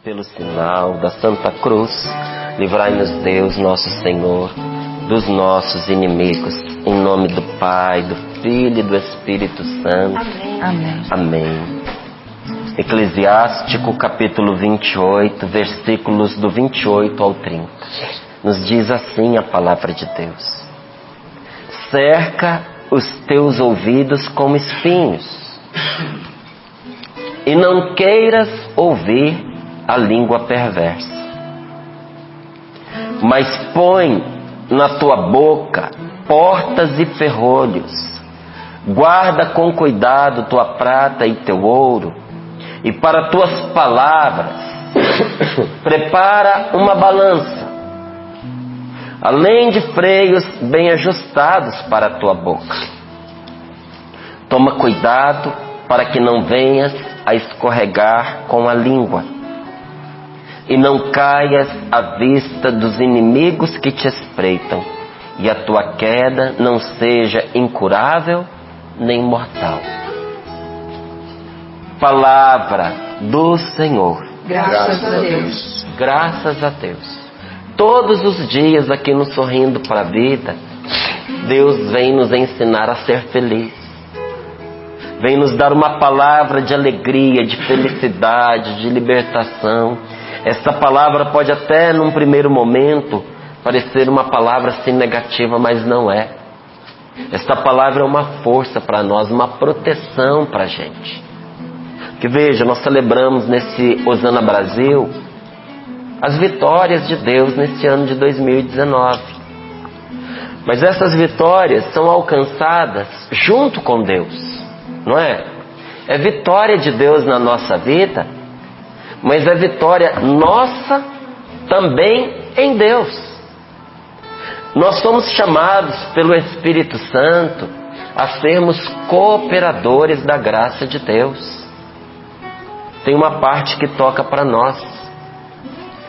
pelo sinal da Santa Cruz, livrai-nos Deus, nosso Senhor, dos nossos inimigos. Em nome do Pai, do Filho e do Espírito Santo. Amém. Amém. Eclesiástico, capítulo 28, versículos do 28 ao 30. Nos diz assim a palavra de Deus: cerca os teus ouvidos com espinhos, e não queiras ouvir a língua perversa. Mas põe na tua boca portas e ferrolhos, guarda com cuidado tua prata e teu ouro, e para tuas palavras prepara uma balança, além de freios bem ajustados para a tua boca. Toma cuidado para que não venhas a escorregar com a língua, e não caias à vista dos inimigos que te espreitam, e a tua queda não seja incurável nem mortal. Palavra do Senhor. Graças a Deus. Graças a Deus. Todos os dias aqui no Sorrindo para a Vida, Deus vem nos ensinar a ser feliz. Vem nos dar uma palavra de alegria, de felicidade, de libertação. Essa palavra pode até num primeiro momento parecer uma palavra assim negativa, mas não é. Esta palavra é uma força para nós, uma proteção para a gente. Que veja, nós celebramos nesse Hosana Brasil as vitórias de Deus nesse ano de 2019. Mas essas vitórias são alcançadas junto com Deus, não é? É vitória de Deus na nossa vida, mas é vitória nossa também em Deus. Nós somos chamados pelo Espírito Santo a sermos cooperadores da graça de Deus. Tem uma parte que toca para nós.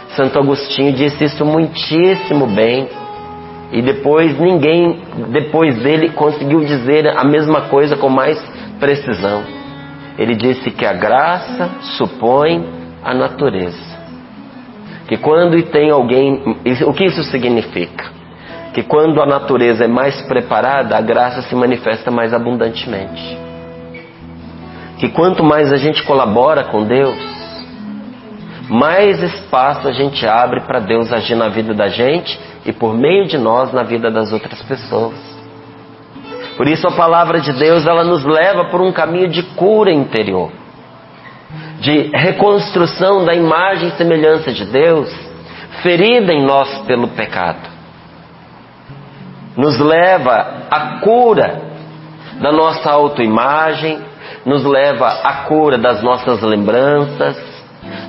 Santo Agostinho disse isso muitíssimo bem, e depois ninguém depois dele conseguiu dizer a mesma coisa com mais precisão. Ele disse que a graça supõe a natureza. Que quando tem alguém... O que isso significa? Que quando a natureza é mais preparada, a graça se manifesta mais abundantemente. Que quanto mais a gente colabora com Deus, mais espaço a gente abre para Deus agir na vida da gente e por meio de nós na vida das outras pessoas. Por isso a palavra de Deus, ela nos leva por um caminho de cura interior, de reconstrução da imagem e semelhança de Deus, ferida em nós pelo pecado. Nos leva à cura da nossa autoimagem, nos leva à cura das nossas lembranças,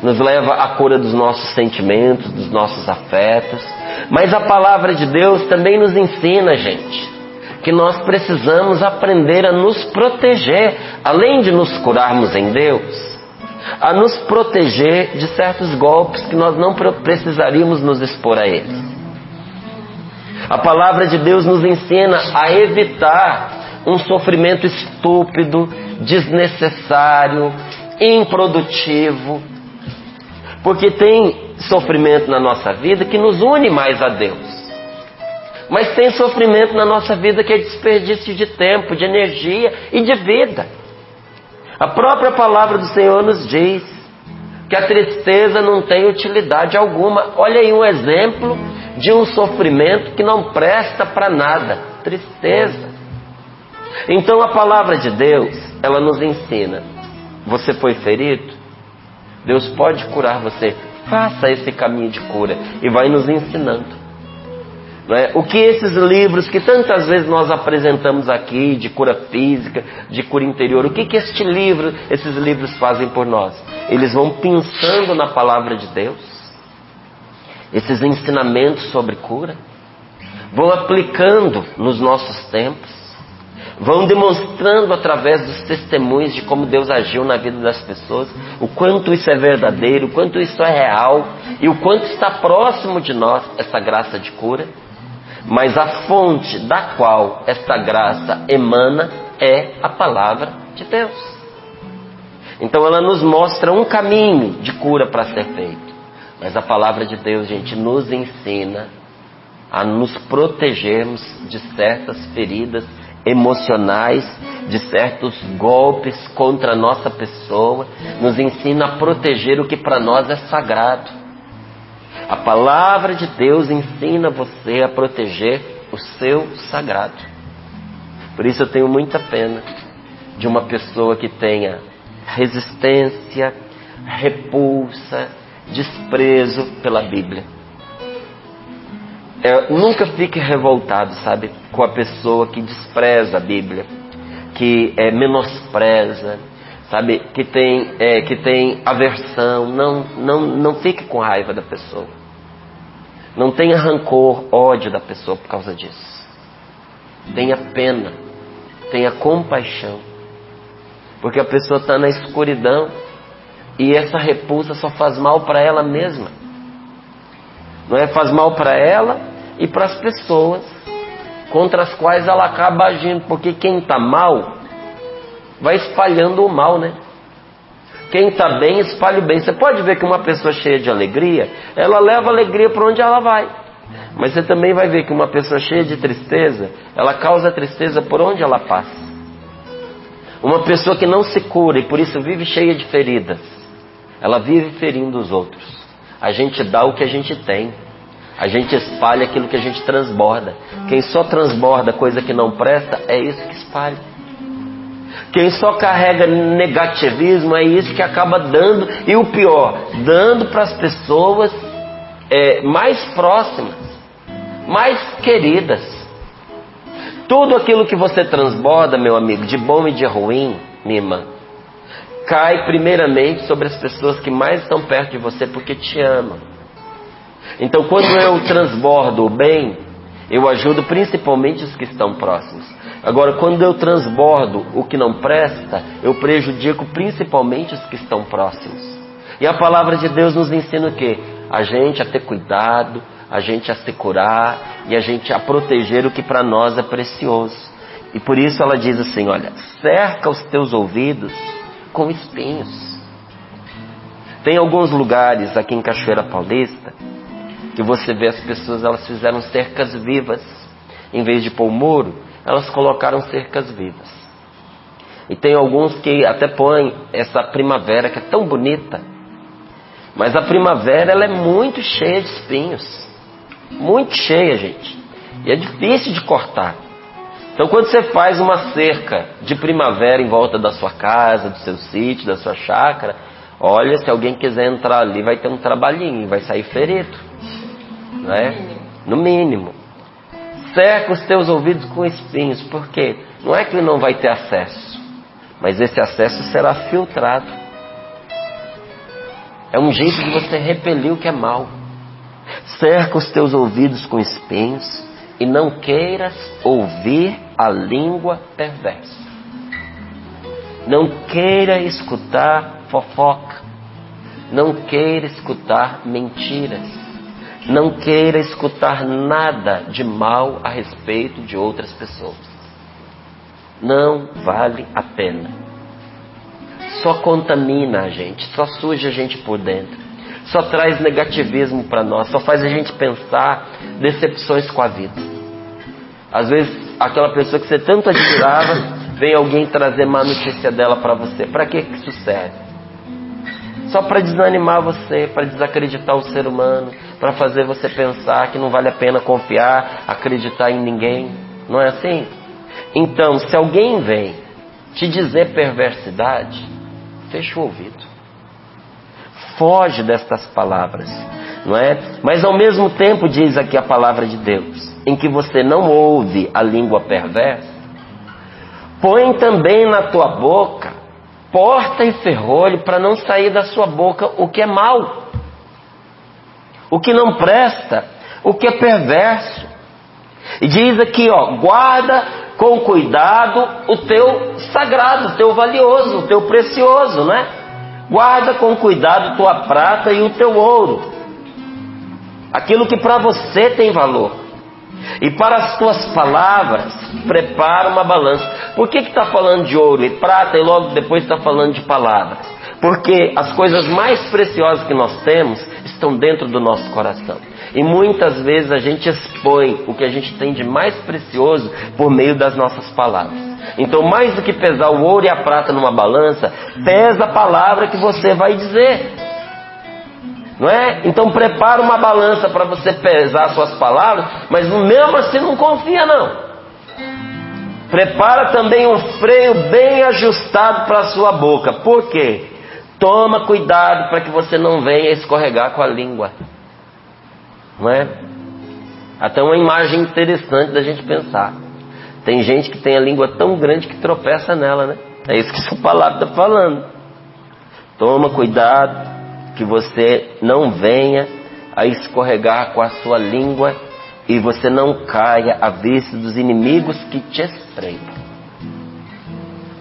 nos leva à cura dos nossos sentimentos, dos nossos afetos. Mas a palavra de Deus também nos ensina, gente, que nós precisamos aprender a nos proteger, além de nos curarmos em Deus, a nos proteger de certos golpes que nós não precisaríamos nos expor a eles. A palavra de Deus nos ensina a evitar um sofrimento estúpido, desnecessário, improdutivo, porque tem sofrimento na nossa vida que nos une mais a Deus, mas tem sofrimento na nossa vida que é desperdício de tempo, de energia e de vida. A própria palavra do Senhor nos diz que a tristeza não tem utilidade alguma. Olha aí um exemplo de um sofrimento que não presta para nada: tristeza. Então a palavra de Deus, ela nos ensina: você foi ferido? Deus pode curar você. Faça esse caminho de cura, e vai nos ensinando. Não é? O que esses livros que tantas vezes nós apresentamos aqui, de cura física, de cura interior, o que esses livros fazem por nós? Eles vão pensando na palavra de Deus, esses ensinamentos sobre cura, vão aplicando nos nossos tempos, vão demonstrando através dos testemunhos de como Deus agiu na vida das pessoas, o quanto isso é verdadeiro, o quanto isso é real, e o quanto está próximo de nós essa graça de cura. Mas a fonte da qual esta graça emana é a palavra de Deus. Então ela nos mostra um caminho de cura para ser feito. Mas a palavra de Deus, gente, nos ensina a nos protegermos de certas feridas emocionais, de certos golpes contra a nossa pessoa. Nos ensina a proteger o que para nós é sagrado. A palavra de Deus ensina você a proteger o seu sagrado. Por isso eu tenho muita pena de uma pessoa que tenha resistência, repulsa, desprezo pela Bíblia. Nunca fique revoltado, sabe, com a pessoa que despreza a Bíblia, que menospreza, sabe, que tem aversão. Não fique com raiva da pessoa. Não tenha rancor, ódio da pessoa por causa disso. Tenha pena, tenha compaixão, porque a pessoa está na escuridão e essa repulsa só faz mal para ela mesma. Não é? Faz mal para ela e para as pessoas contra as quais ela acaba agindo, porque quem está mal vai espalhando o mal, né? Quem está bem espalha o bem. Você pode ver que uma pessoa cheia de alegria, ela leva alegria para onde ela vai. Mas você também vai ver que uma pessoa cheia de tristeza, ela causa tristeza por onde ela passa. Uma pessoa que não se cura e por isso vive cheia de feridas, ela vive ferindo os outros. A gente dá o que a gente tem. A gente espalha aquilo que a gente transborda. Quem só transborda coisa que não presta, é isso que espalha. Quem só carrega negativismo, é isso que acaba dando. E o pior, dando para as pessoas mais próximas, mais queridas. Tudo aquilo que você transborda, meu amigo, de bom e de ruim, minha irmã, cai primeiramente sobre as pessoas que mais estão perto de você, porque te amam. Então quando eu transbordo o bem, eu ajudo principalmente os que estão próximos. Agora quando eu transbordo o que não presta, eu prejudico principalmente os que estão próximos. E a palavra de Deus nos ensina o quê? A gente a ter cuidado, a gente a se curar e a gente a proteger o que para nós é precioso. E por isso ela diz assim, olha, cerca os teus ouvidos com espinhos. Tem alguns lugares aqui em Cachoeira Paulista que você vê as pessoas, elas fizeram cercas vivas. Em vez de pôr muro, elas colocaram cercas vivas. E tem alguns que até põem essa primavera que é tão bonita, mas a primavera ela é muito cheia de espinhos. Muito cheia, gente. E é difícil de cortar. Então quando você faz uma cerca de primavera em volta da sua casa, do seu sítio, da sua chácara, olha, se alguém quiser entrar ali vai ter um trabalhinho, vai sair ferido, não é? No mínimo. Cerca os teus ouvidos com espinhos, porque não é que ele não vai ter acesso, mas esse acesso será filtrado. É um jeito de você repelir o que é mal. Cerca os teus ouvidos com espinhos e não queiras ouvir a língua perversa. Não queira escutar fofoca. Não queira escutar mentiras. Não queira escutar nada de mal a respeito de outras pessoas. Não vale a pena. Só contamina a gente, só suja a gente por dentro. Só traz negativismo para nós, só faz a gente pensar decepções com a vida. Às vezes, aquela pessoa que você tanto admirava, vem alguém trazer má notícia dela para você. Para que isso serve? Só para desanimar você, para desacreditar o ser humano, para fazer você pensar que não vale a pena confiar, acreditar em ninguém. Não é assim? Então, se alguém vem te dizer perversidade, fecha o ouvido. Foge destas palavras, não é? Mas ao mesmo tempo diz aqui a palavra de Deus, em que você não ouve a língua perversa, põe também na tua boca porta e ferrolho para não sair da sua boca o que é mal, o que não presta, o que é perverso. E diz aqui, ó, guarda com cuidado o teu sagrado, o teu valioso, o teu precioso, né? Guarda com cuidado tua prata e o teu ouro. Aquilo que para você tem valor. E para as tuas palavras, prepara uma balança. Por que está falando de ouro e prata e logo depois está falando de palavras? Porque as coisas mais preciosas que nós temos estão dentro do nosso coração. E muitas vezes a gente expõe o que a gente tem de mais precioso por meio das nossas palavras. Então, mais do que pesar o ouro e a prata numa balança, pesa a palavra que você vai dizer. Não é? Então prepara uma balança para você pesar suas palavras, mas mesmo assim não confia não. Prepara também um freio bem ajustado para a sua boca. Por quê? Toma cuidado para que você não venha escorregar com a língua. Não é? Até uma imagem interessante da gente pensar. Tem gente que tem a língua tão grande que tropeça nela, né? É isso que sua palavra está falando. Toma cuidado que você não venha a escorregar com a sua língua e você não caia à vista dos inimigos que te espreitam.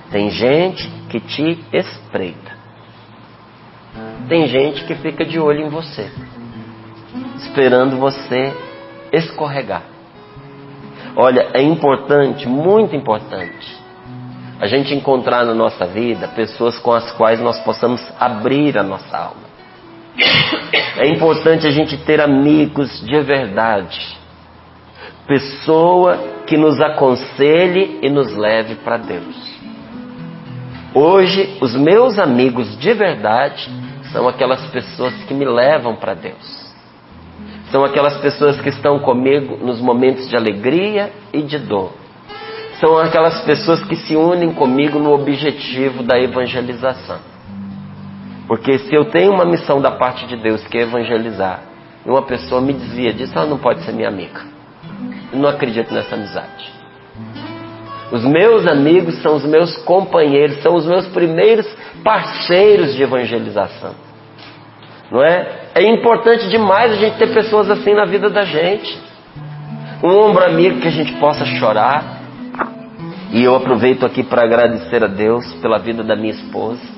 Tem gente que te espreita. Tem gente que fica de olho em você, esperando você escorregar. Olha, é importante, muito importante, a gente encontrar na nossa vida pessoas com as quais nós possamos abrir a nossa alma. É importante a gente ter amigos de verdade. Pessoa que nos aconselhe e nos leve para Deus. Hoje, os meus amigos de verdade são aquelas pessoas que me levam para Deus. São aquelas pessoas que estão comigo nos momentos de alegria e de dor. São aquelas pessoas que se unem comigo no objetivo da evangelização. Porque se eu tenho uma missão da parte de Deus que é evangelizar, e uma pessoa me desvia disso, ela não pode ser minha amiga. Eu não acredito nessa amizade. Os meus amigos são os meus companheiros, são os meus primeiros parceiros de evangelização. Não é? É importante demais a gente ter pessoas assim na vida da gente. Um ombro amigo que a gente possa chorar. E eu aproveito aqui para agradecer a Deus pela vida da minha esposa.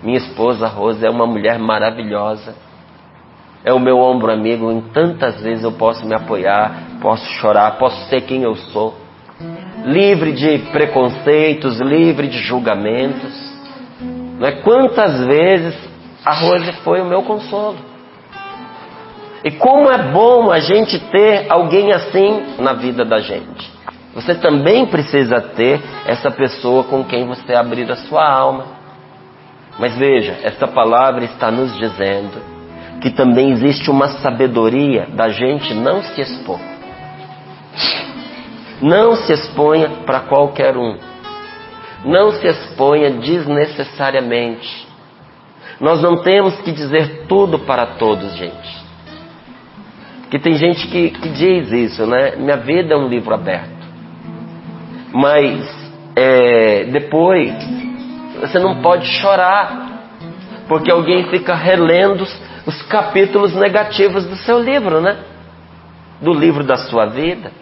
Minha esposa, Rosa, é uma mulher maravilhosa. É o meu ombro amigo. Em tantas vezes eu posso me apoiar, posso chorar, posso ser quem eu sou. Livre de preconceitos, livre de julgamentos. Não é? Quantas vezes a Rosa foi o meu consolo. E como é bom a gente ter alguém assim na vida da gente. Você também precisa ter essa pessoa com quem você abrir a sua alma. Mas veja, essa palavra está nos dizendo que também existe uma sabedoria da gente não se expor. Não se exponha para qualquer um. Não se exponha desnecessariamente. Nós não temos que dizer tudo para todos, gente. Porque tem gente que diz isso, né? Minha vida é um livro aberto. Mas depois você não pode chorar, porque alguém fica relendo os capítulos negativos do seu livro, né? Do livro da sua vida.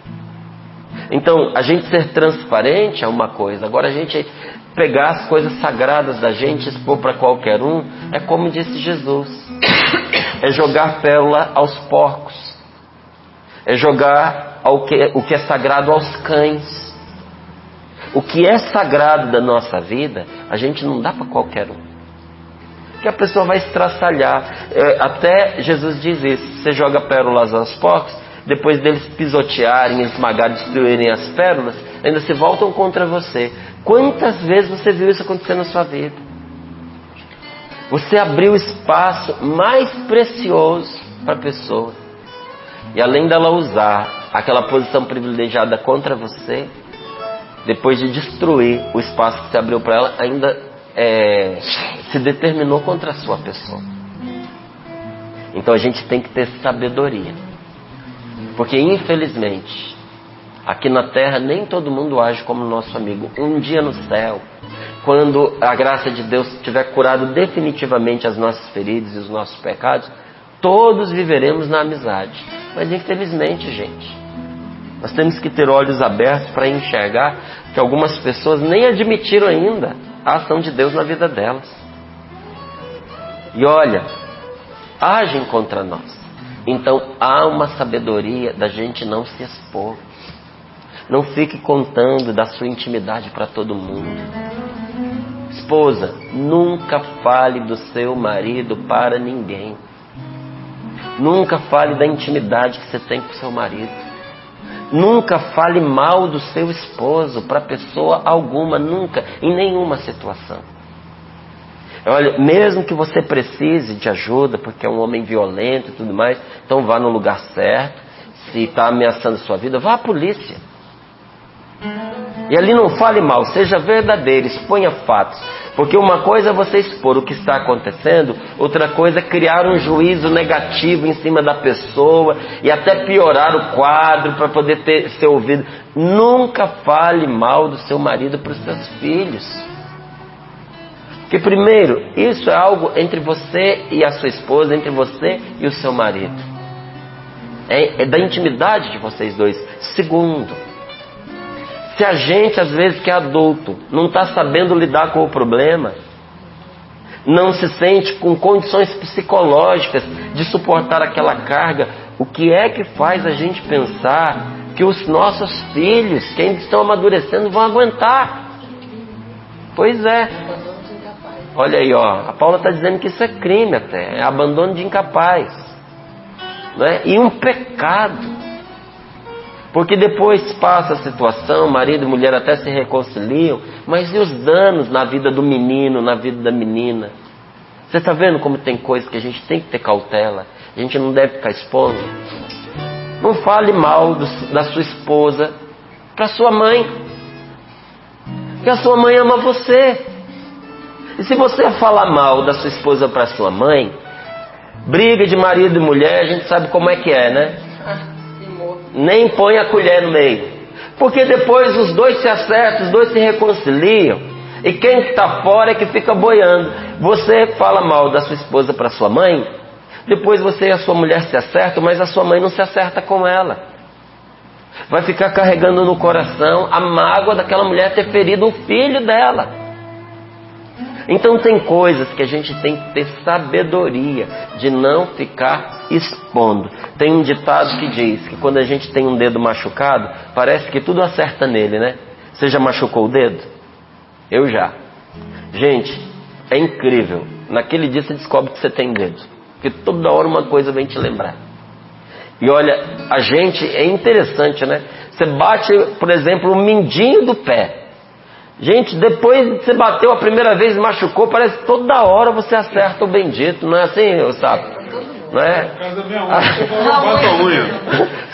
Então, a gente ser transparente é uma coisa. Agora, a gente pegar as coisas sagradas da gente e expor para qualquer um, é como disse Jesus. É jogar pérola aos porcos. É jogar o que é sagrado aos cães. O que é sagrado da nossa vida, a gente não dá para qualquer um. Porque a pessoa vai estraçalhar. Até Jesus diz isso. Você joga pérolas aos porcos, depois deles pisotearem, esmagarem, destruírem as pérolas, ainda se voltam contra você. Quantas vezes você viu isso acontecer na sua vida? Você abriu o espaço mais precioso para a pessoa. E além dela usar aquela posição privilegiada contra você, depois de destruir o espaço que você abriu para ela, ainda se determinou contra a sua pessoa. Então a gente tem que ter sabedoria. Porque infelizmente, aqui na terra nem todo mundo age como nosso amigo. Um dia no céu, quando a graça de Deus tiver curado definitivamente as nossas feridas e os nossos pecados, todos viveremos na amizade. Mas infelizmente, gente, nós temos que ter olhos abertos para enxergar que algumas pessoas nem admitiram ainda a ação de Deus na vida delas. E olha, agem contra nós. Então há uma sabedoria da gente não se expor. Não fique contando da sua intimidade para todo mundo. Esposa, nunca fale do seu marido para ninguém. Nunca fale da intimidade que você tem com seu marido. Nunca fale mal do seu esposo para pessoa alguma, nunca, em nenhuma situação. Olha, mesmo que você precise de ajuda, porque é um homem violento e tudo mais, então vá no lugar certo. Se está ameaçando sua vida, vá à polícia. E ali não fale mal, seja verdadeiro, exponha fatos. Porque uma coisa é você expor o que está acontecendo, outra coisa é criar um juízo negativo em cima da pessoa e até piorar o quadro para poder ser ouvido. Nunca fale mal do seu marido para os seus filhos. Porque primeiro, isso é algo entre você e a sua esposa, entre você e o seu marido. É da intimidade de vocês dois. Segundo, se a gente, às vezes, que é adulto, não está sabendo lidar com o problema, não se sente com condições psicológicas de suportar aquela carga, o que é que faz a gente pensar que os nossos filhos, que ainda estão amadurecendo, vão aguentar? Pois é. Olha aí, ó, a Paula está dizendo que isso é crime até, é abandono de incapaz, não é? E um pecado. Porque depois passa a situação, marido e mulher até se reconciliam, mas e os danos na vida do menino, na vida da menina? Você está vendo como tem coisas que a gente tem que ter cautela? A gente não deve ficar expondo. Não fale mal da sua esposa para sua mãe. Porque a sua mãe ama você. E se você falar mal da sua esposa para sua mãe, briga de marido e mulher, a gente sabe como é que é, né? Nem põe a colher no meio. Porque depois os dois se acertam, os dois se reconciliam. E quem está fora é que fica boiando. Você fala mal da sua esposa para sua mãe, depois você e a sua mulher se acertam, mas a sua mãe não se acerta com ela. Vai ficar carregando no coração a mágoa daquela mulher ter ferido o filho dela. Então tem coisas que a gente tem que ter sabedoria de não ficar expondo. Tem um ditado que diz que quando a gente tem um dedo machucado, parece que tudo acerta nele, né? Você já machucou o dedo? Eu já. Gente, é incrível. Naquele dia você descobre que você tem dedo. Porque toda hora uma coisa vem te lembrar. E olha, a gente, é interessante, né? Você bate, por exemplo, o mindinho do pé. Gente, depois de você bateu a primeira vez e machucou, parece que toda hora você acerta o bendito. Não é assim, sabe? Não é?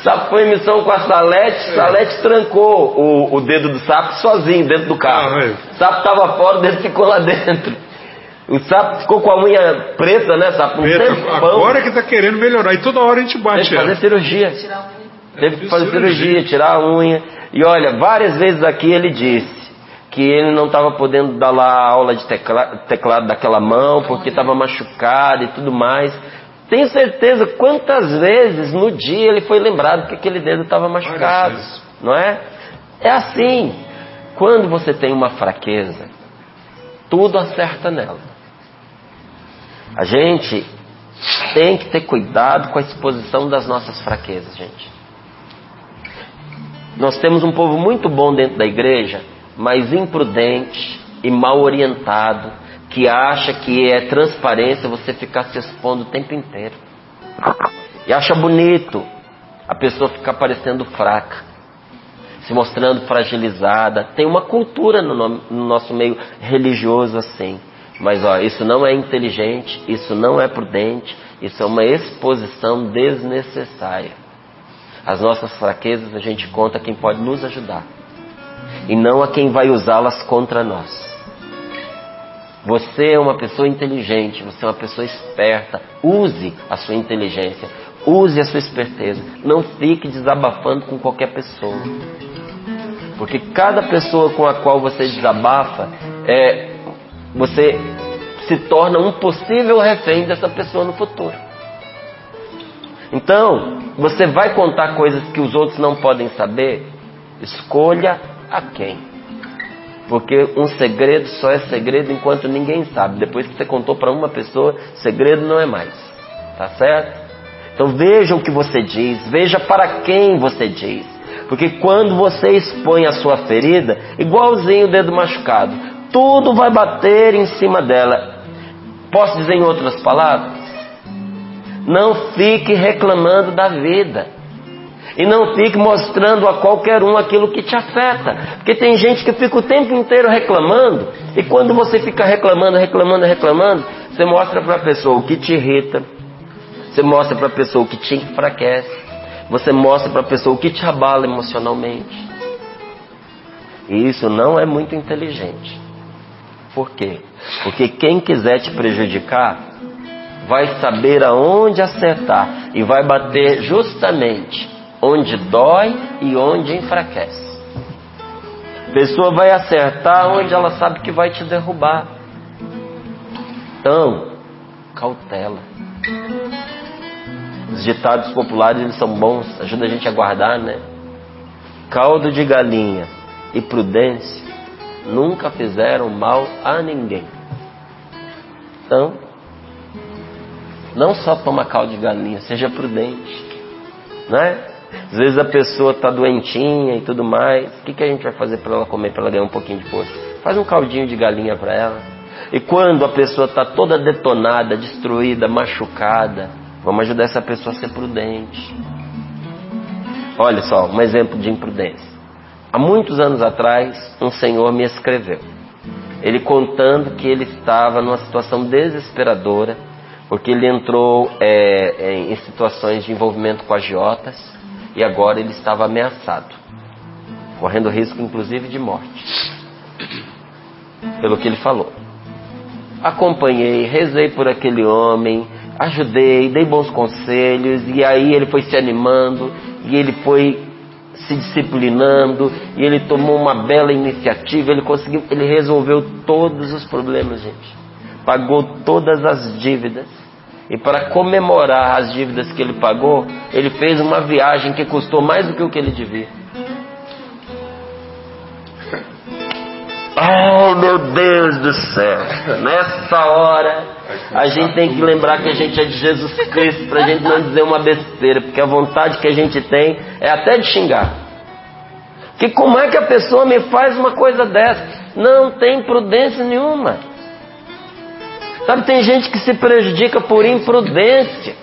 Sapo foi em missão com a Salete. Salete trancou o dedo do sapo sozinho dentro do carro. O sapo estava fora, o dedo ficou lá dentro. O sapo ficou com a unha preta, né, sapo? Agora que está querendo melhorar. E toda hora a gente bate. Teve que fazer cirurgia. Teve que fazer cirurgia, tirar a unha. E olha, várias vezes aqui ele disse que ele não estava podendo dar lá a aula de teclado daquela mão, porque estava machucado e tudo mais. Tenho certeza quantas vezes no dia ele foi lembrado que aquele dedo estava machucado, não é? É assim, quando você tem uma fraqueza, tudo acerta nela. A gente tem que ter cuidado com a exposição das nossas fraquezas, gente. Nós temos um povo muito bom dentro da igreja, mas imprudente e mal orientado, que acha que é transparência você ficar se expondo o tempo inteiro. E acha bonito a pessoa ficar parecendo fraca, se mostrando fragilizada. Tem uma cultura no nosso meio religioso assim. Mas ó, isso não é inteligente, isso não é prudente, isso é uma exposição desnecessária. As nossas fraquezas a gente conta a quem pode nos ajudar, e não a quem vai usá-las contra nós. Você é uma pessoa inteligente, você é uma pessoa esperta. Use a sua inteligência, use a sua esperteza. Não fique desabafando com qualquer pessoa, porque cada pessoa com a qual você desabafa, você se torna um possível refém dessa pessoa no futuro. Então, você vai contar coisas que os outros não podem saber? Escolha a quem. Porque um segredo só é segredo enquanto ninguém sabe. Depois que você contou para uma pessoa, segredo não é mais. Tá certo? Então veja o que você diz, veja para quem você diz. Porque quando você expõe a sua ferida, igualzinho o dedo machucado, tudo vai bater em cima dela. Posso dizer em outras palavras? Não fique reclamando da vida. E não fique mostrando a qualquer um aquilo que te afeta. Porque tem gente que fica o tempo inteiro reclamando. E quando você fica reclamando, você mostra para a pessoa o que te irrita. Você mostra para a pessoa o que te enfraquece. Você mostra para a pessoa o que te abala emocionalmente. E isso não é muito inteligente. Por quê? Porque quem quiser te prejudicar vai saber aonde acertar e vai bater justamente onde dói e onde enfraquece. A pessoa vai acertar onde ela sabe que vai te derrubar. Então, cautela. Os ditados populares, eles são bons, ajuda a gente a guardar, né? Caldo de galinha e prudência nunca fizeram mal a ninguém. Então, não só toma caldo de galinha, seja prudente, né? Às vezes a pessoa está doentinha e tudo mais. O que a gente vai fazer para ela comer, para ela ganhar um pouquinho de força? Faz um caldinho de galinha para ela. E quando a pessoa está toda detonada, destruída, machucada, vamos ajudar essa pessoa a ser prudente. Olha só, um exemplo de imprudência. Há muitos anos atrás, um senhor me escreveu. Ele contando que ele estava numa situação desesperadora, porque ele entrou em situações de envolvimento com agiotas, e agora ele estava ameaçado, correndo risco inclusive de morte, pelo que ele falou. Acompanhei, rezei por aquele homem, ajudei, dei bons conselhos, e aí ele foi se animando, e ele foi se disciplinando, e ele tomou uma bela iniciativa, ele resolveu todos os problemas, gente. Pagou todas as dívidas. E para comemorar as dívidas que ele pagou, ele fez uma viagem que custou mais do que o que ele devia. Oh, meu Deus do céu! Nessa hora, a gente tem que lembrar que a gente é de Jesus Cristo, para a gente não dizer uma besteira, porque a vontade que a gente tem é até de xingar. Que como é que a pessoa me faz uma coisa dessa? Não tem prudência nenhuma. Sabe, tem gente que se prejudica por imprudência.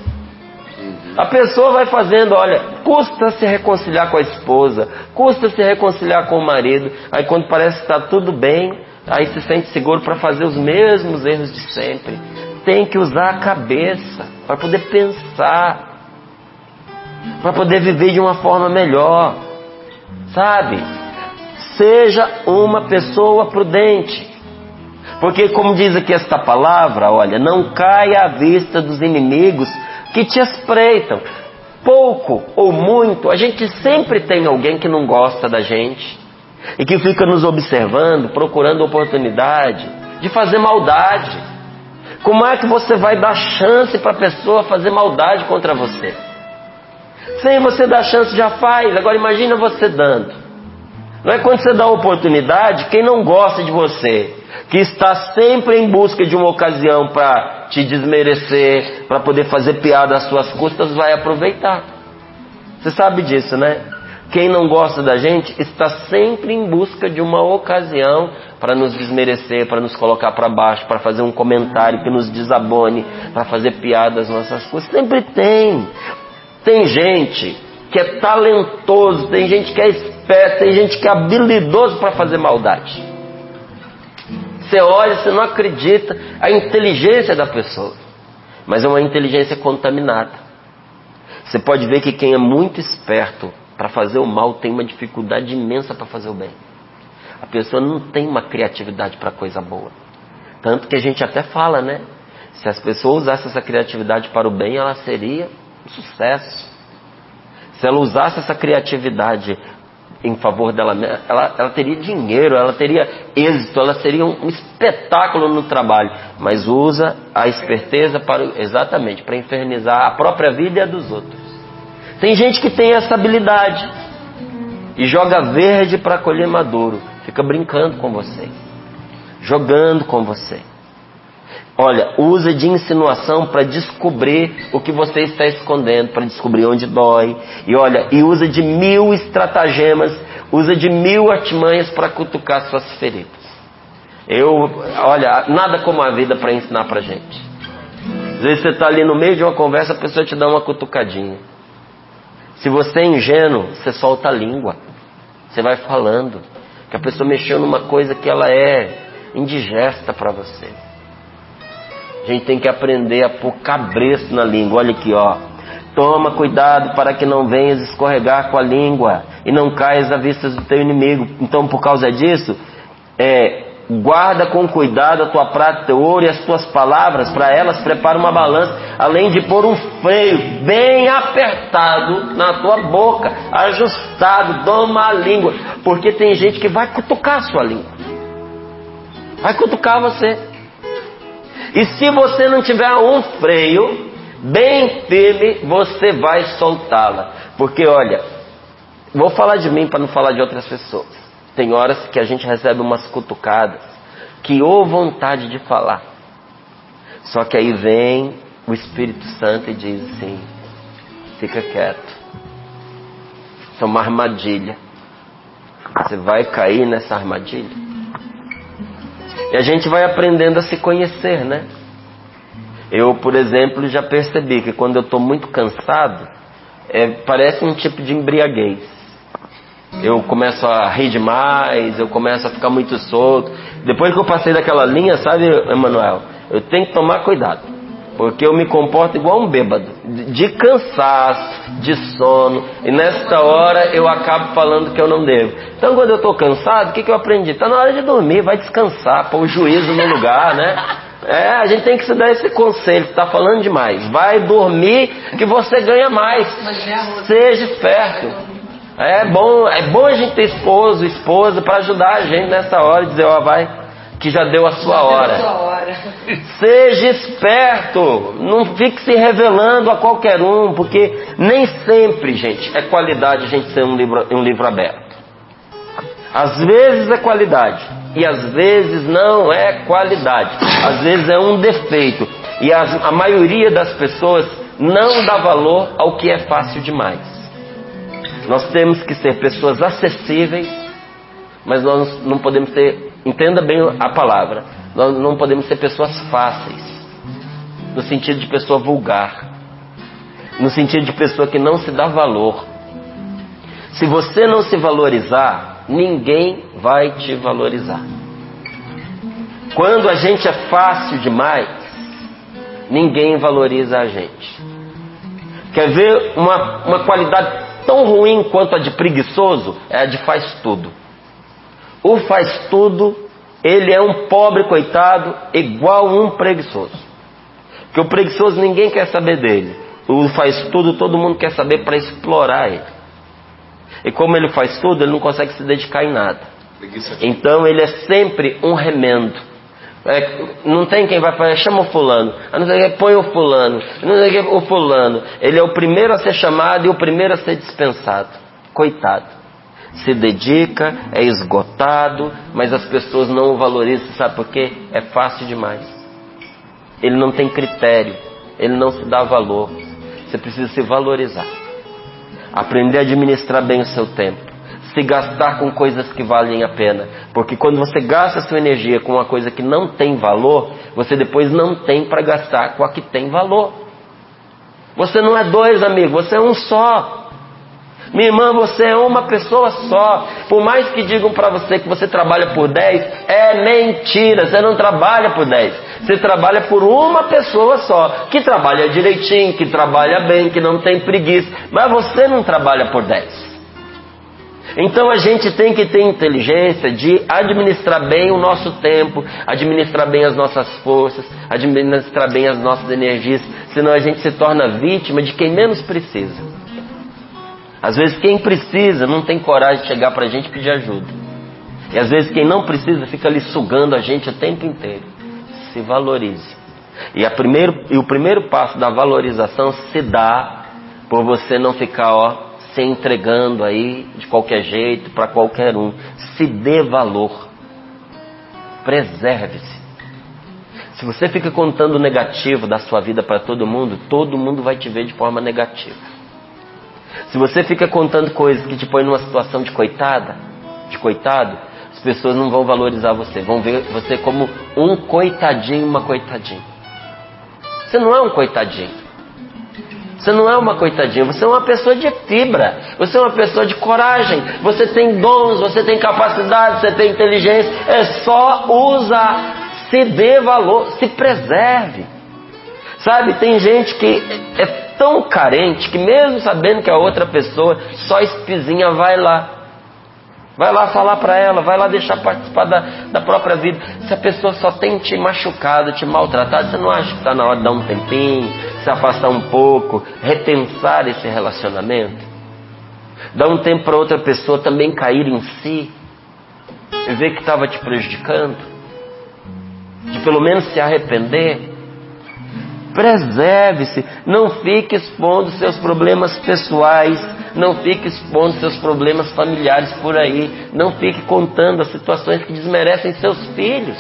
A pessoa vai fazendo, olha, custa se reconciliar com a esposa, custa se reconciliar com o marido, aí quando parece que está tudo bem, aí se sente seguro para fazer os mesmos erros de sempre. Tem que usar a cabeça para poder pensar, para poder viver de uma forma melhor, sabe? Seja uma pessoa prudente. Porque como diz aqui esta palavra, olha, não caia à vista dos inimigos que te espreitam. Pouco ou muito, a gente sempre tem alguém que não gosta da gente e que fica nos observando, procurando oportunidade de fazer maldade. Como é que você vai dar chance para a pessoa fazer maldade contra você? Sem você dar chance já faz, agora imagina você dando. Não é quando você dá oportunidade, quem não gosta de você, que está sempre em busca de uma ocasião para te desmerecer, para poder fazer piada às suas custas, vai aproveitar. Você sabe disso, né? Quem não gosta da gente está sempre em busca de uma ocasião para nos desmerecer, para nos colocar para baixo, para fazer um comentário que nos desabone, para fazer piada às nossas custas. Sempre tem. Tem gente que é talentoso, tem gente que é esperto, tem gente que é habilidoso para fazer maldade. Você olha, você não acredita a inteligência da pessoa, mas é uma inteligência contaminada. Você pode ver que quem é muito esperto para fazer o mal tem uma dificuldade imensa para fazer o bem. A pessoa não tem uma criatividade para coisa boa. Tanto que a gente até fala, né? Se as pessoas usassem essa criatividade para o bem, ela seria um sucesso. Se ela usasse essa criatividade em favor dela, ela teria dinheiro, ela teria êxito, ela seria um espetáculo no trabalho, mas usa a esperteza exatamente para infernizar a própria vida e a dos outros. Tem gente que tem essa habilidade e joga verde para colher maduro, fica brincando com você, jogando com você. Olha, usa de insinuação para descobrir o que você está escondendo, para descobrir onde dói. E olha, e usa de 1000 estratagemas, usa de 1000 artimanhas para cutucar suas feridas. Olha, nada como a vida para ensinar pra gente. Às vezes você está ali no meio de uma conversa, a pessoa te dá uma cutucadinha. Se você é ingênuo, você solta a língua. Você vai falando que a pessoa mexeu numa coisa que ela é indigesta para você. A gente tem que aprender a pôr cabresto na língua. Olha aqui, ó. Toma cuidado para que não venhas escorregar com a língua e não caias à vista do teu inimigo. Então, por causa disso, guarda com cuidado a tua prata, teu ouro e as tuas palavras, para elas prepara uma balança, além de pôr um freio bem apertado na tua boca, ajustado, doma a língua, porque tem gente que vai cutucar a sua língua, vai cutucar você. E se você não tiver um freio bem firme, você vai soltá-la. Porque olha, vou falar de mim para não falar de outras pessoas. Tem horas que a gente recebe umas cutucadas que vontade de falar. Só que aí vem o Espírito Santo e diz assim: fica quieto. Isso é uma armadilha. Você vai cair nessa armadilha. E a gente vai aprendendo a se conhecer, né? Eu, por exemplo, já percebi que quando eu estou muito cansado, parece um tipo de embriaguez. Eu começo a rir demais, eu começo a ficar muito solto. Depois que eu passei daquela linha, sabe, Emanuel? Eu tenho que tomar cuidado, porque eu me comporto igual um bêbado, de cansaço, de sono. E nesta hora eu acabo falando que eu não devo. Então quando eu estou cansado, o que eu aprendi? Está na hora de dormir, vai descansar, pôr o juízo no lugar, né? A gente tem que se dar esse conselho, está falando demais. Vai dormir que você ganha mais. Seja esperto. É bom a gente ter esposo, esposa para ajudar a gente nessa hora e dizer, vai, que já deu a sua hora. Seja esperto, não fique se revelando a qualquer um, porque nem sempre, gente, é qualidade a gente ser um livro aberto. Às vezes é qualidade e às vezes não é qualidade. Às vezes é um defeito e a maioria das pessoas não dá valor ao que é fácil demais. Nós temos que ser pessoas acessíveis, mas nós não podemos ser, entenda bem a palavra, nós não podemos ser pessoas fáceis, no sentido de pessoa vulgar, no sentido de pessoa que não se dá valor. Se você não se valorizar, ninguém vai te valorizar. Quando a gente é fácil demais, ninguém valoriza a gente. Quer ver uma qualidade tão ruim quanto a de preguiçoso? É a de faz tudo. O faz tudo, ele é um pobre coitado igual um preguiçoso. Porque o preguiçoso ninguém quer saber dele. O faz tudo, todo mundo quer saber para explorar ele. E como ele faz tudo, ele não consegue se dedicar em nada. Então ele é sempre um remendo. Não tem quem vai falar, chama o fulano, a não ser que põe o fulano, a não ser que o fulano. Ele é o primeiro a ser chamado e o primeiro a ser dispensado. Coitado. Se dedica, é esgotado, mas as pessoas não o valorizam. Sabe por quê? É fácil demais. Ele não tem critério, ele não se dá valor. Você precisa se valorizar. Aprender a administrar bem o seu tempo. Se gastar com coisas que valem a pena. Porque quando você gasta a sua energia com uma coisa que não tem valor, você depois não tem para gastar com a que tem valor. Você não é dois, amigo, você é um só. Minha irmã, você é uma pessoa só. Por mais que digam para você que você trabalha por 10, é mentira, você não trabalha por 10. Você trabalha por uma pessoa só, que trabalha direitinho, que trabalha bem, que não tem preguiça. Mas você não trabalha por 10. Então a gente tem que ter inteligência de administrar bem o nosso tempo, administrar bem as nossas forças, administrar bem as nossas energias, senão a gente se torna vítima de quem menos precisa. Às vezes quem precisa não tem coragem de chegar para a gente e pedir ajuda. E às vezes quem não precisa fica ali sugando a gente o tempo inteiro. Se valorize. E o primeiro passo da valorização se dá por você não ficar se entregando aí de qualquer jeito para qualquer um. Se dê valor. Preserve-se. Se você fica contando o negativo da sua vida para todo mundo vai te ver de forma negativa. Se você fica contando coisas que te põem numa situação de coitado, as pessoas não vão valorizar você, vão ver você como um coitadinho, uma coitadinha. Você não é um coitadinho. Você não é uma coitadinha, você é uma pessoa de fibra, você é uma pessoa de coragem, você tem dons, você tem capacidade, você tem inteligência, é só usar. Se dê valor, se preserve. Sabe, tem gente que é tão carente que mesmo sabendo que a outra pessoa só espizinha, vai lá falar para ela, vai lá deixar participar da própria vida. Se a pessoa só tem te machucado, te maltratado, você não acha que está na hora de dar um tempinho, se afastar um pouco, repensar esse relacionamento? Dar um tempo para outra pessoa também cair em si e ver que estava te prejudicando? De pelo menos se arrepender? Preserve-se, não fique expondo seus problemas pessoais, não fique expondo seus problemas familiares por aí, não fique contando as situações que desmerecem seus filhos.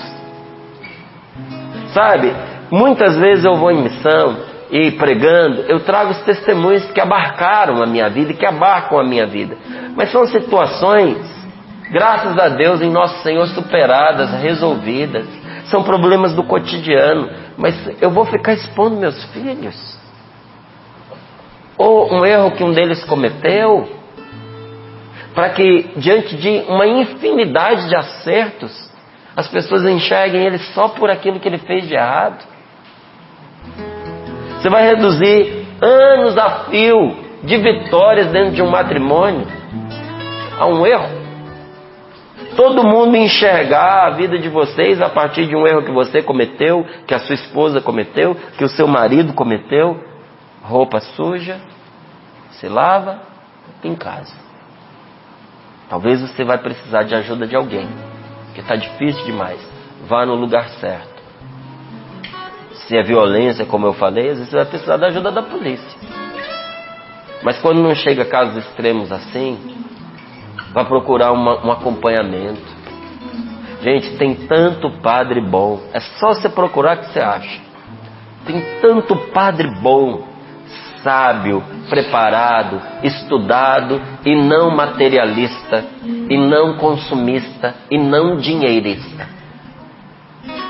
Sabe, muitas vezes eu vou em missão e pregando, eu trago os testemunhos que abarcaram a minha vida e que abarcam a minha vida, mas são situações, graças a Deus, em Nosso Senhor, superadas, resolvidas. São problemas do cotidiano, mas eu vou ficar expondo meus filhos? Ou um erro que um deles cometeu, para que diante de uma infinidade de acertos, as pessoas enxerguem ele só por aquilo que ele fez de errado? Você vai reduzir anos a fio de vitórias dentro de um matrimônio a um erro? Todo mundo enxergar a vida de vocês a partir de um erro que você cometeu, que a sua esposa cometeu, que o seu marido cometeu. Roupa suja, se lava em casa. Talvez você vai precisar de ajuda de alguém, porque está difícil demais. Vá no lugar certo. Se é violência, como eu falei, às vezes você vai precisar da ajuda da polícia. Mas quando não chega a casos extremos assim, vai procurar um acompanhamento. Gente, tem tanto padre bom. É só você procurar que você acha. Tem tanto padre bom, sábio, preparado, estudado e não materialista, e não consumista, e não dinheirista.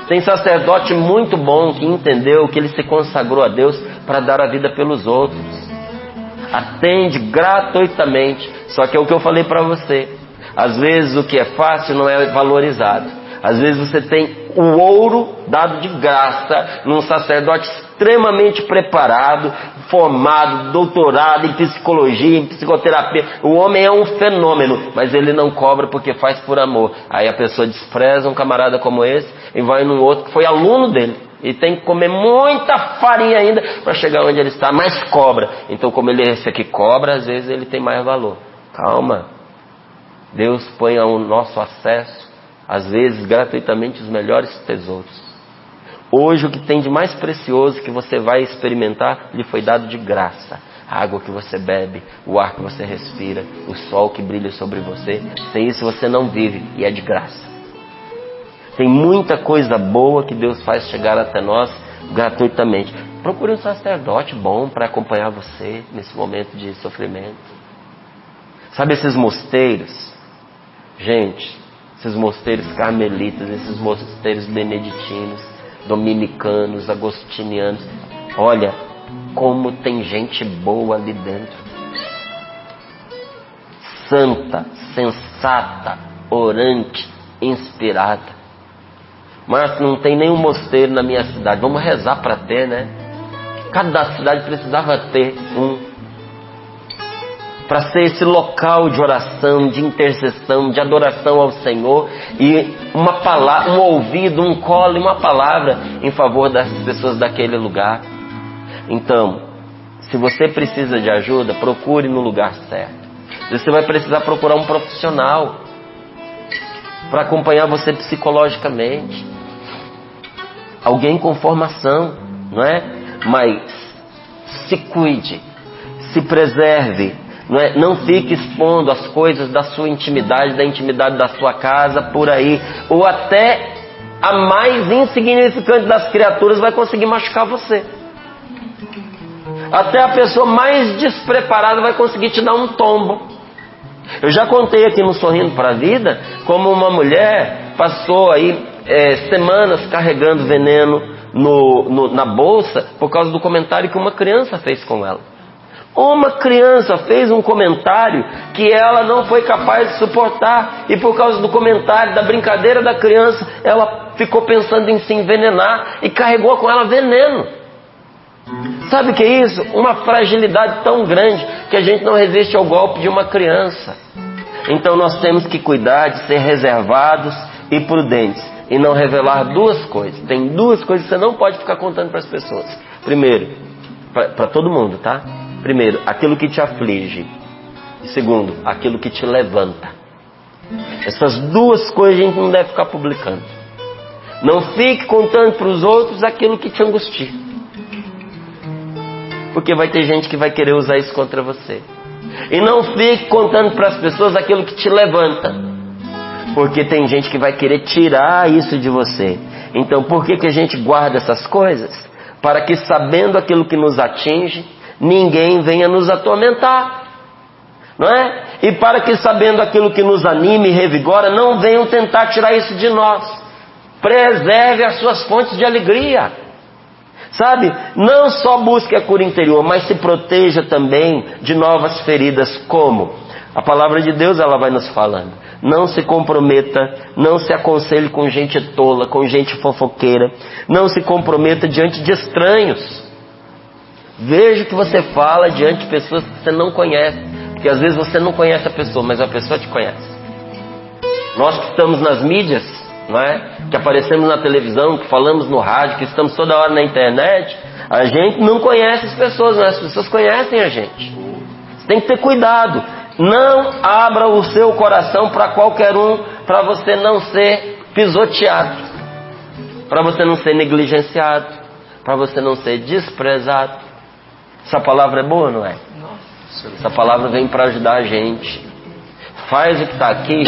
Tem sacerdote muito bom que entendeu que ele se consagrou a Deus para dar a vida pelos outros. Atende gratuitamente. Só que é o que eu falei para você. Às vezes o que é fácil não é valorizado. Às vezes você tem o ouro dado de graça num sacerdote extremamente preparado, formado, doutorado em psicologia, em psicoterapia. O homem é um fenômeno, mas ele não cobra porque faz por amor. Aí a pessoa despreza um camarada como esse e vai num outro que foi aluno dele. E tem que comer muita farinha ainda para chegar onde ele está, mas cobra. Então, como esse aqui cobra, às vezes ele tem mais valor. Calma. Deus põe ao nosso acesso, às vezes gratuitamente, os melhores tesouros. Hoje o que tem de mais precioso que você vai experimentar lhe foi dado de graça. A água que você bebe, o ar que você respira, o sol que brilha sobre você. Sem isso você não vive e é de graça. Tem muita coisa boa que Deus faz chegar até nós gratuitamente. Procure um sacerdote bom para acompanhar você nesse momento de sofrimento. Sabe esses mosteiros? Gente, esses mosteiros carmelitas, esses mosteiros beneditinos, dominicanos, agostinianos. Olha como tem gente boa ali dentro. Santa, sensata, orante, inspirada. Mas não tem nenhum mosteiro na minha cidade. Vamos rezar para ter, né? Cada cidade precisava ter um. Para ser esse local de oração, de intercessão, de adoração ao Senhor. E uma palavra, um ouvido, um colo e uma palavra em favor das pessoas daquele lugar. Então, se você precisa de ajuda, procure no lugar certo. Você vai precisar procurar um profissional para acompanhar você psicologicamente. Alguém com formação, não é? Mas se cuide, se preserve, não é? Não fique expondo as coisas da sua intimidade, da intimidade da sua casa por aí, ou até a mais insignificante das criaturas vai conseguir machucar você. Até a pessoa mais despreparada vai conseguir te dar um tombo. Eu já contei aqui no Sorrindo para a Vida como uma mulher passou aí semanas carregando veneno na bolsa por causa do comentário que uma criança fez com ela. Uma criança fez um comentário que ela não foi capaz de suportar, e por causa do comentário, da brincadeira da criança, ela ficou pensando em se envenenar e carregou com ela veneno. Sabe o que é isso? Uma fragilidade tão grande que a gente não resiste ao golpe de uma criança. Então nós temos que cuidar de ser reservados e prudentes e não revelar duas coisas. Tem duas coisas que você não pode ficar contando para as pessoas. Primeiro, para todo mundo, tá? Primeiro, aquilo que te aflige. Segundo, aquilo que te levanta. Essas duas coisas a gente não deve ficar publicando. Não fique contando para os outros aquilo que te angustia, porque vai ter gente que vai querer usar isso contra você. E não fique contando para as pessoas aquilo que te levanta, porque tem gente que vai querer tirar isso de você. Então por que a gente guarda essas coisas? Para que, sabendo aquilo que nos atinge, ninguém venha nos atormentar, não é? E para que, sabendo aquilo que nos anima e revigora, não venham tentar tirar isso de nós. Preserve as suas fontes de alegria, sabe? Não só busque a cura interior, mas se proteja também de novas feridas. Como? A palavra de Deus, ela vai nos falando. Não se comprometa, não se aconselhe com gente tola, com gente fofoqueira. Não se comprometa diante de estranhos. Veja o que você fala diante de pessoas que você não conhece, porque às vezes você não conhece a pessoa, mas a pessoa te conhece. Nós que estamos nas mídias, não é? Que aparecemos na televisão, que falamos no rádio, que estamos toda hora na internet, a gente não conhece as pessoas, mas as pessoas conhecem a gente. Você tem que ter cuidado. Não abra o seu coração para qualquer um, para você não ser pisoteado, para você não ser negligenciado, para você não ser desprezado. Essa palavra é boa, não é? Essa palavra vem para ajudar a gente. Faz o que está aqui,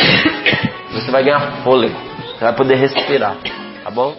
você vai ganhar fôlego, você vai poder respirar, tá bom?